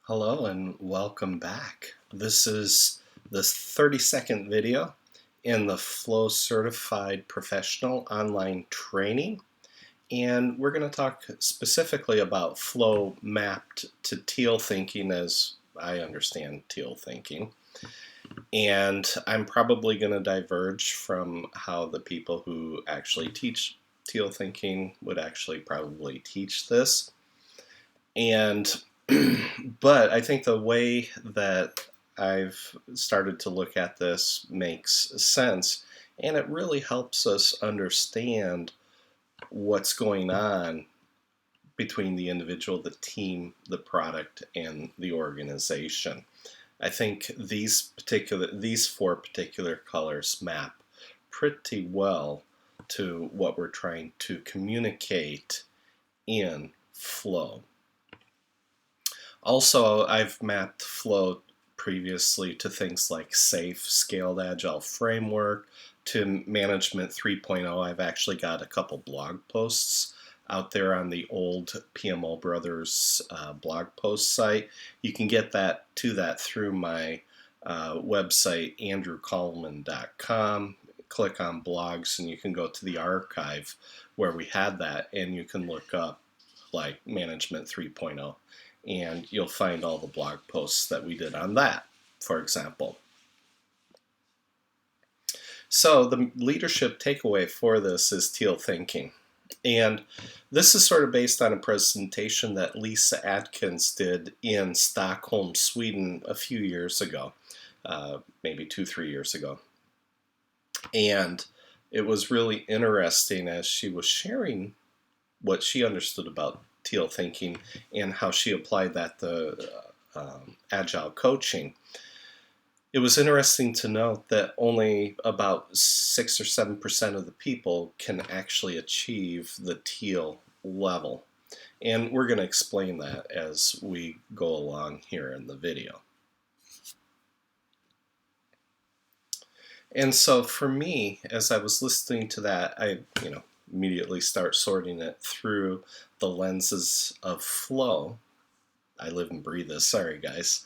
Hello and welcome back. This is the 30-second video in the Flow Certified Professional online training, and we're going to talk specifically about flow mapped to Teal Thinking as I understand Teal Thinking. And I'm probably going to diverge from how the people who actually teach Teal Thinking would actually probably teach this. And but I think the way that I've started to look at this makes sense, and it really helps us understand what's going on between the individual, the team, the product, and the organization. I think these four particular colors map pretty well to what we're trying to communicate in flow. Also, I've mapped flow previously to things like SAFe, Scaled Agile Framework, to Management 3.0. I've actually got a couple blog posts out there on the old PMO Brothers blog post site. You can get that through my website, andrewcoleman.com. Click on blogs and you can go to the archive where we had that, and you can look up like Management 3.0. And you'll find all the blog posts that we did on that, for example. So the leadership takeaway for this is Teal Thinking. And this is sort of based on a presentation that Lisa Atkins did in Stockholm, Sweden a few years ago, maybe 2-3 years ago. And it was really interesting as she was sharing what she understood about Teal Thinking and how she applied that to Agile coaching. It was interesting to note that only about 6 or 7% of the people can actually achieve the Teal level. And we're going to explain that as we go along here in the video. And so for me, as I was listening to that, I immediately start sorting it through the lenses of flow. I live and breathe this, sorry guys.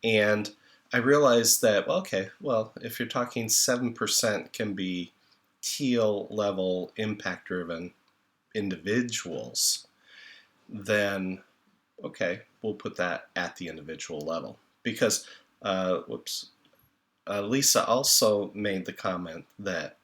And I realized that, if you're talking 7% can be Teal level impact driven individuals, then we'll put that at the individual level. Because, Lisa also made the comment that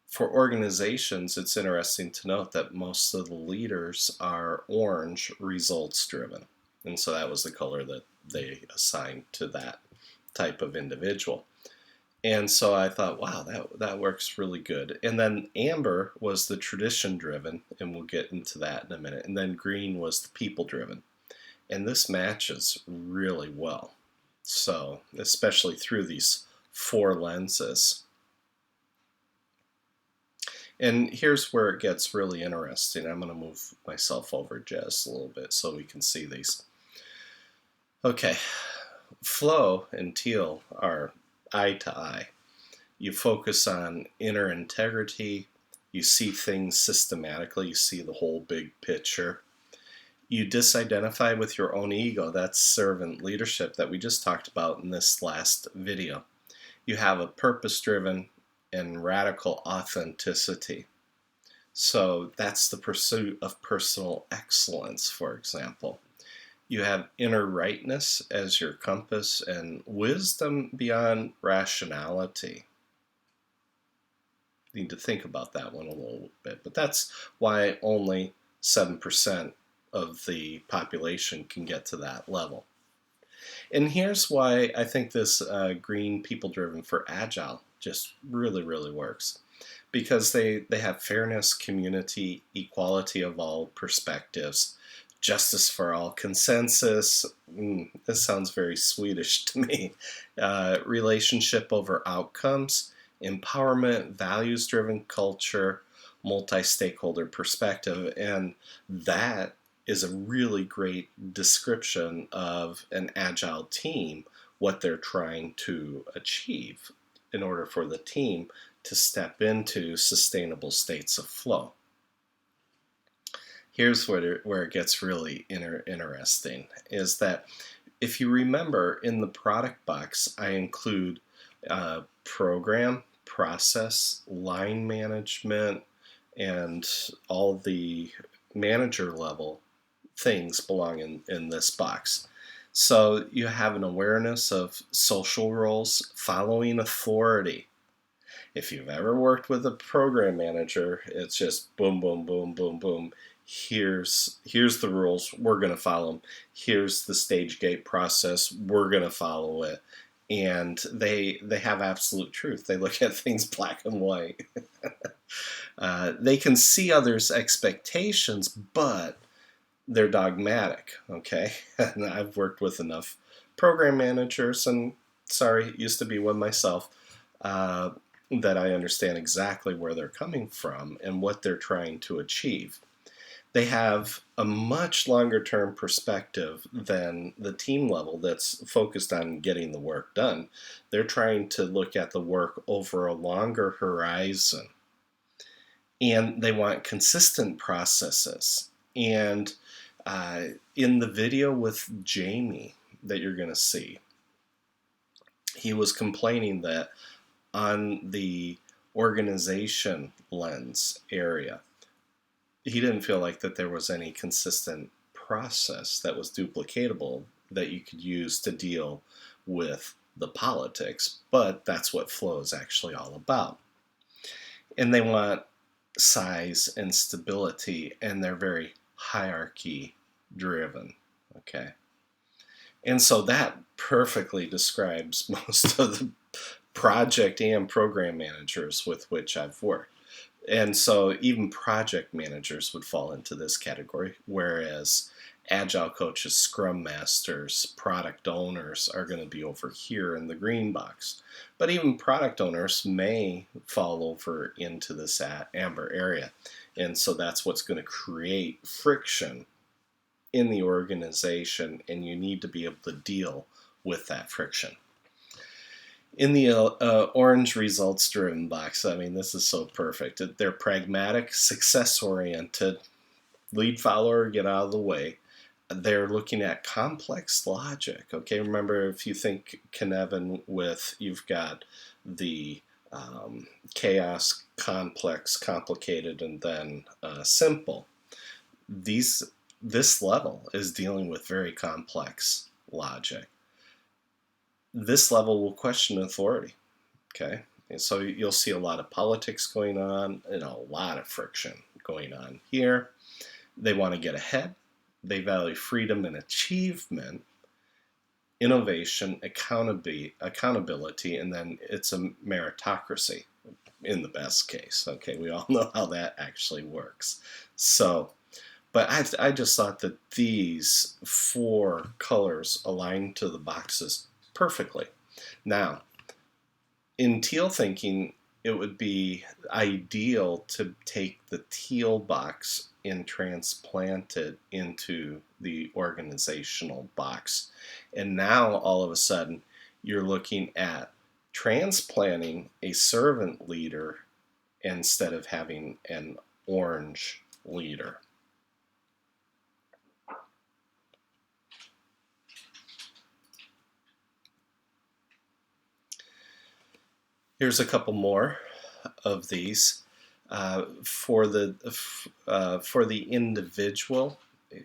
for organizations, it's interesting to note that most of the leaders are orange results driven. And so that was the color that they assigned to that type of individual. And so I thought, wow, that works really good. And then amber was the tradition driven, and we'll get into that in a minute. And then green was the people driven. And this matches really well. So, especially through these four lenses. And here's where it gets really interesting. I'm going to move myself over just a little bit so we can see these. Okay, flow and Teal are eye to eye. You focus on inner integrity. You see things systematically. You see the whole big picture. You disidentify with your own ego. That's servant leadership that we just talked about in this last video. You have a purpose-driven and radical authenticity. So that's the pursuit of personal excellence, for example. You have inner rightness as your compass and wisdom beyond rationality. You need to think about that one a little bit, but that's why only 7% of the population can get to that level. And here's why I think this green people-driven for Agile just really, really works. Because they have fairness, community, equality of all perspectives, justice for all, consensus, this sounds very Swedish to me, relationship over outcomes, empowerment, values-driven culture, multi-stakeholder perspective, and that is a really great description of an Agile team, what they're trying to achieve in order for the team to step into sustainable states of flow. Here's where it gets really interesting, is that if you remember, in the product box, I include program, process, line management, and all the manager level things belong in this box. So you have an awareness of social roles, following authority. If you've ever worked with a program manager, it's just boom, boom, boom, boom, boom. Here's the rules, we're going to follow them. Here's the stage gate process, we're going to follow it. And they have absolute truth. They look at things black and white. They can see others' expectations, but they're dogmatic, okay? And I've worked with enough program managers, and sorry, used to be one myself, that I understand exactly where they're coming from and what they're trying to achieve. They have a much longer term perspective than the team level that's focused on getting the work done. They're trying to look at the work over a longer horizon. And they want consistent processes. And in the video with Jamie that you're going to see, he was complaining that on the organization lens area, he didn't feel like that there was any consistent process that was duplicatable that you could use to deal with the politics, but that's what flow is actually all about. And they want size and stability, and they're very hierarchy driven, okay? And so that perfectly describes most of the project and program managers with which I've worked. And so even project managers would fall into this category, whereas Agile coaches, Scrum Masters, product owners are going to be over here in the green box. But even product owners may fall over into this amber area. And so that's what's going to create friction in the organization, and you need to be able to deal with that friction. In the orange results driven box, I mean, this is so perfect. They're pragmatic, success oriented, lead follower, get out of the way. They're looking at complex logic. Okay, remember, if you think Kinevin with, you've got the chaos, complex, complicated, and then simple. This level is dealing with very complex logic. This level will question authority, okay? And so you'll see a lot of politics going on and a lot of friction going on here. They want to get ahead. They value freedom and achievement, innovation, accountability, and then it's a meritocracy in the best case. Okay, we all know how that actually works. So, but I just thought that these 4 colors align to the boxes perfectly. Now, in Teal Thinking, it would be ideal to take the teal box and transplant it into the organizational box. And now, all of a sudden, you're looking at transplanting a servant leader instead of having an orange leader. Here's a couple more of these. For the individual,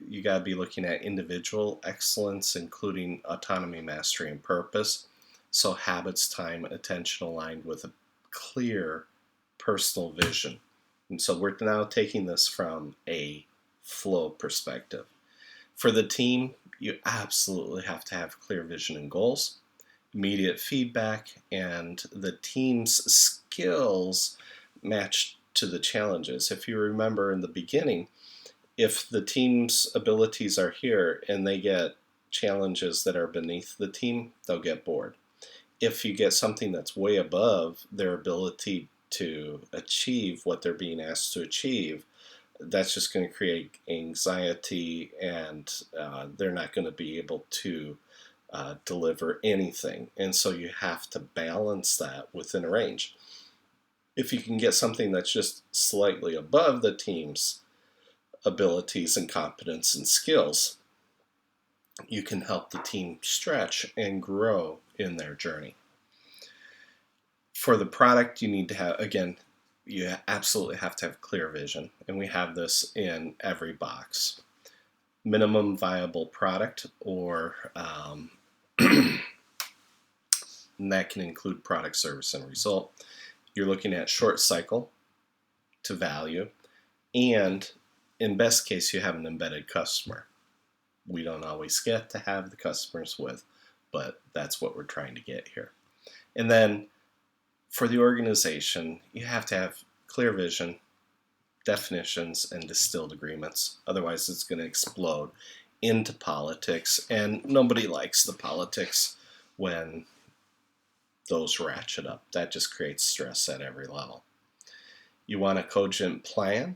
you got to be looking at individual excellence, including autonomy, mastery, and purpose. So habits, time, attention aligned with a clear personal vision. And so we're now taking this from a flow perspective. For the team, you absolutely have to have clear vision and goals, immediate feedback, and the team's skills match to the challenges. If you remember in the beginning, if the team's abilities are here and they get challenges that are beneath the team, they'll get bored. If you get something that's way above their ability to achieve what they're being asked to achieve, that's just going to create anxiety, and they're not going to be able to deliver anything. And so you have to balance that within a range. If you can get something that's just slightly above the team's abilities and competence and skills, you can help the team stretch and grow in their journey. For the product, you need to have, again, you absolutely have to have clear vision, and we have this in every box. Minimum viable product, or and that can include product, service, and result. You're looking at short cycle to value, and in best case, you have an embedded customer. We don't always get to have the customers with, but that's what we're trying to get here. And then for the organization, you have to have clear vision, definitions, and distilled agreements. Otherwise, it's going to explode into politics, and nobody likes the politics when those ratchet up. That just creates stress at every level. You want a cogent plan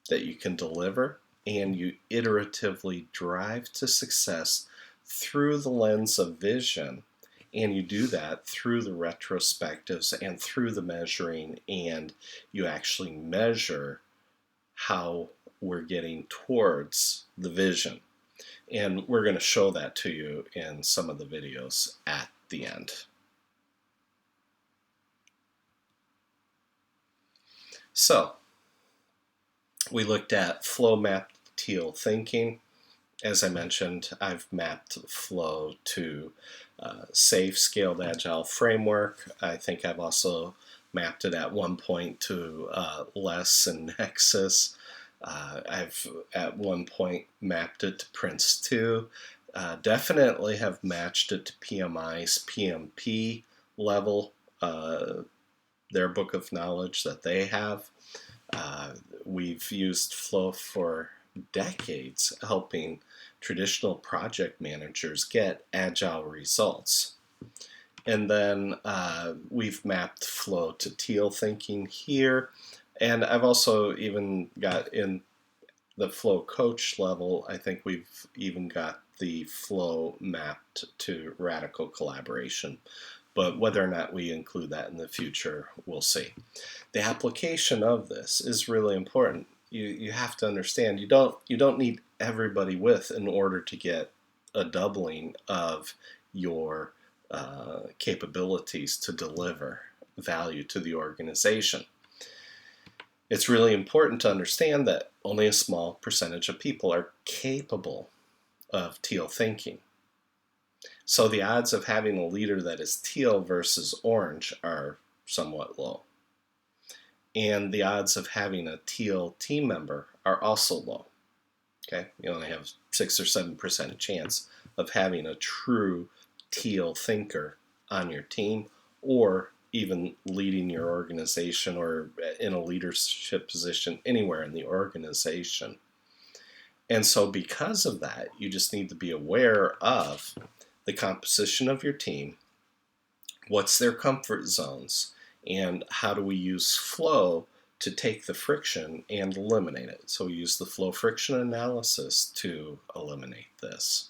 that you can deliver, and you iteratively drive to success through the lens of vision. And you do that through the retrospectives and through the measuring, and you actually measure how we're getting towards the vision. And we're going to show that to you in some of the videos at the end. So, we looked at flow mapped Teal Thinking. As I mentioned, I've mapped flow to safe, scaled, agile framework. I think I've also mapped it at one point to less and Nexus. I've at one point mapped it to Prince 2. Definitely have matched it to PMI's PMP level, their book of knowledge that they have. We've used flow for decades, helping traditional project managers get agile results. And then we've mapped flow to Teal Thinking here. And I've also even got in the flow coach level, I think we've even got the flow mapped to radical collaboration. But whether or not we include that in the future, we'll see. The application of this is really important. You have to understand you don't need everybody with in order to get a doubling of your capabilities to deliver value to the organization. It's really important to understand that only a small percentage of people are capable of teal thinking. So the odds of having a leader that is teal versus orange are somewhat low. And the odds of having a teal team member are also low. Okay, you only have 6 or 7% chance of having a true teal thinker on your team, or even leading your organization or in a leadership position anywhere in the organization. And so because of that, you just need to be aware of the composition of your team, what's their comfort zones, and how do we use flow to take the friction and eliminate it. So we use the flow friction analysis to eliminate this.